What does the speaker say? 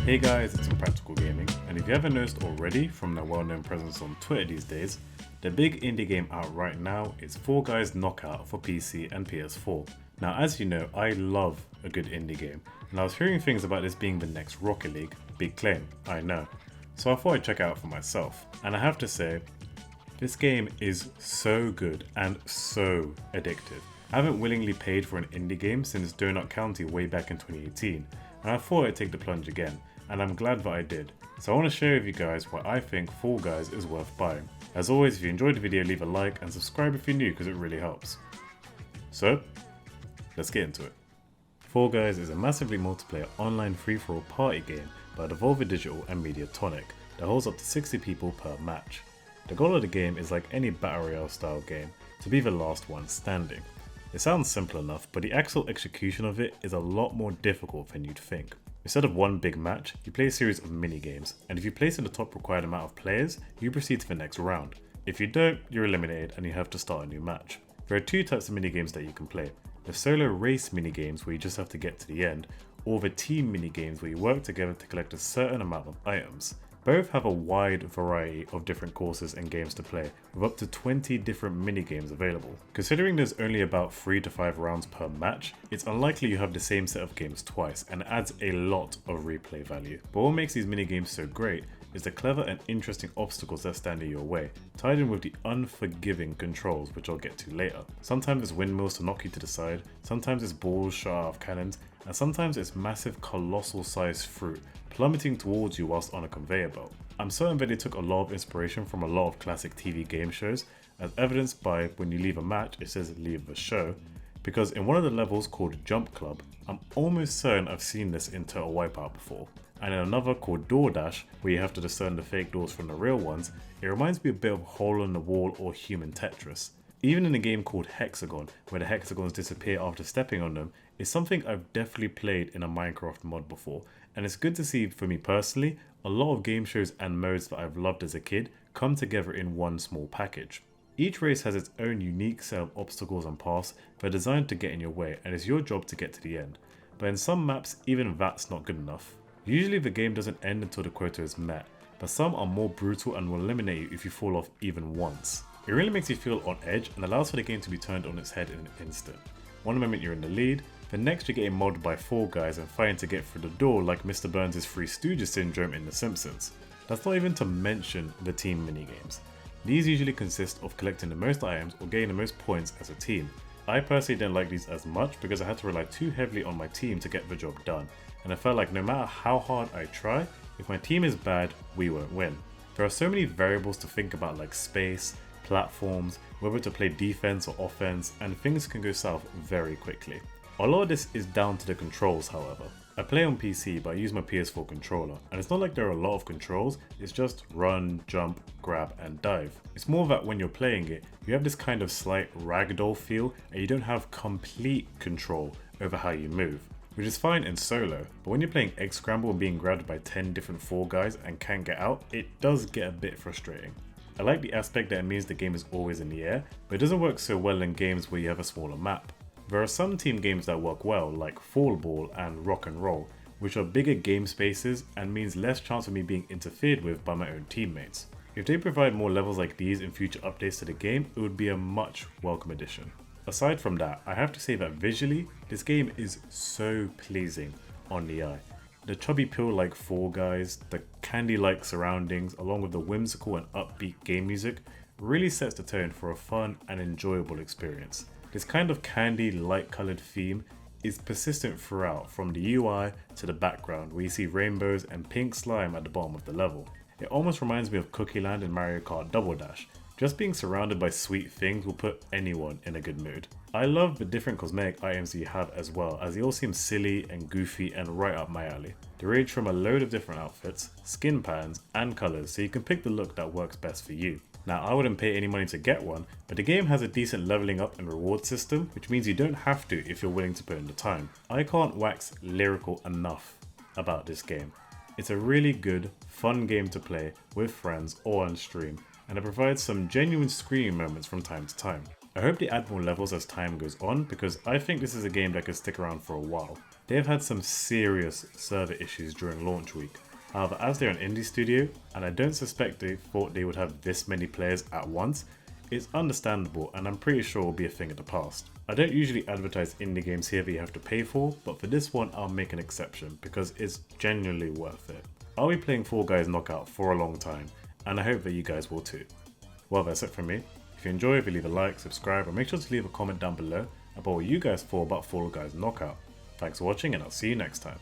Hey guys, it's Impractical Gaming, and if you haven't noticed already from their well-known presence on Twitter these days, the big indie game out right now is Fall Guys Knockout for PC and PS4. Now as you know, I love a good indie game, and I was hearing things about this being the next Rocket League. Big claim, I know. So I thought I'd check it out for myself, and I have to say, this game is so good and so addictive. I haven't willingly paid for an indie game since Donut County way back in 2018, and I thought I'd take the plunge again, and I'm glad that I did. So I want to share with you guys why I think Fall Guys is worth buying. As always, if you enjoyed the video, leave a like and subscribe if you're new because it really helps. So, let's get into it. Fall Guys is a massively multiplayer online free-for-all party game by Devolver Digital and Mediatonic that holds up to 60 people per match. The goal of the game is like any Battle Royale style game, to be the last one standing. It sounds simple enough, but the actual execution of it is a lot more difficult than you'd think. Instead of one big match, you play a series of mini-games, and if you place in the top required amount of players, you proceed to the next round. If you don't, you're eliminated and you have to start a new match. There are two types of mini-games that you can play. The solo race mini-games where you just have to get to the end, or the team mini-games where you work together to collect a certain amount of items. Both have a wide variety of different courses and games to play, with up to 20 different mini-games available. Considering there's only about 3 to 5 rounds per match, it's unlikely you have the same set of games twice, and adds a lot of replay value. But what makes these mini-games so great is the clever and interesting obstacles that stand in your way, tied in with the unforgiving controls, which I'll get to later. Sometimes it's windmills to knock you to the side, sometimes it's balls shot out of cannons, and sometimes it's massive colossal sized fruit plummeting towards you whilst on a conveyor belt. I'm certain that they took a lot of inspiration from a lot of classic TV game shows, as evidenced by when you leave a match it says leave the show, because in one of the levels called Jump Club, I'm almost certain I've seen this in Total Wipeout before. And in another called Door Dash, where you have to discern the fake doors from the real ones, it reminds me a bit of Hole in the Wall or Human Tetris. Even in a game called Hexagon, where the hexagons disappear after stepping on them, is something I've definitely played in a Minecraft mod before, and it's good to see, for me personally, a lot of game shows and modes that I've loved as a kid come together in one small package. Each race has its own unique set of obstacles and paths that are designed to get in your way, and it's your job to get to the end. But in some maps, even that's not good enough. Usually the game doesn't end until the quota is met, but some are more brutal and will eliminate you if you fall off even once. It really makes you feel on edge and allows for the game to be turned on its head in an instant. One moment you're in the lead, the next you're getting mobbed by 4 guys and fighting to get through the door like Mr. Burns' Three Stooges syndrome in The Simpsons. That's not even to mention the team minigames. These usually consist of collecting the most items or getting the most points as a team. I personally didn't like these as much because I had to rely too heavily on my team to get the job done, and I felt like no matter how hard I try, if my team is bad, we won't win. There are so many variables to think about like space, platforms, whether to play defense or offense, and things can go south very quickly. A lot of this is down to the controls, however. I play on PC but I use my PS4 controller, and it's not like there are a lot of controls, it's just run, jump, grab and dive. It's more that when you're playing it, you have this kind of slight ragdoll feel and you don't have complete control over how you move, which is fine in solo, but when you're playing Egg Scramble and being grabbed by 10 different 4 guys and can't get out, it does get a bit frustrating. I like the aspect that it means the game is always in the air, but it doesn't work so well in games where you have a smaller map. There are some team games that work well, like Fall Ball and Rock and Roll, which are bigger game spaces and means less chance of me being interfered with by my own teammates. If they provide more levels like these in future updates to the game, it would be a much welcome addition. Aside from that, I have to say that visually, this game is so pleasing on the eye. The chubby pill-like 4 guys, the candy-like surroundings, along with the whimsical and upbeat game music, really sets the tone for a fun and enjoyable experience. This kind of candy light-coloured theme is persistent throughout, from the UI to the background, where you see rainbows and pink slime at the bottom of the level. It almost reminds me of Cookie Land in Mario Kart Double Dash. Just being surrounded by sweet things will put anyone in a good mood. I love the different cosmetic items you have as well, as they all seem silly and goofy and right up my alley. They range from a load of different outfits, skin patterns and colours, so you can pick the look that works best for you. Now, I wouldn't pay any money to get one, but the game has a decent leveling up and reward system, which means you don't have to if you're willing to put in the time. I can't wax lyrical enough about this game. It's a really good, fun game to play with friends or on stream, and it provides some genuine screaming moments from time to time. I hope they add more levels as time goes on because I think this is a game that could stick around for a while. They have had some serious server issues during launch week. However, as they're an indie studio, and I don't suspect they thought they would have this many players at once, it's understandable and I'm pretty sure will be a thing of the past. I don't usually advertise indie games here that you have to pay for, but for this one I'll make an exception because it's genuinely worth it. I'll be playing Fall Guys Knockout for a long time, and I hope that you guys will too. Well, that's it from me. If you enjoy, leave a like, subscribe, and make sure to leave a comment down below about what you guys thought about Fall Guys Knockout. Thanks for watching and I'll see you next time.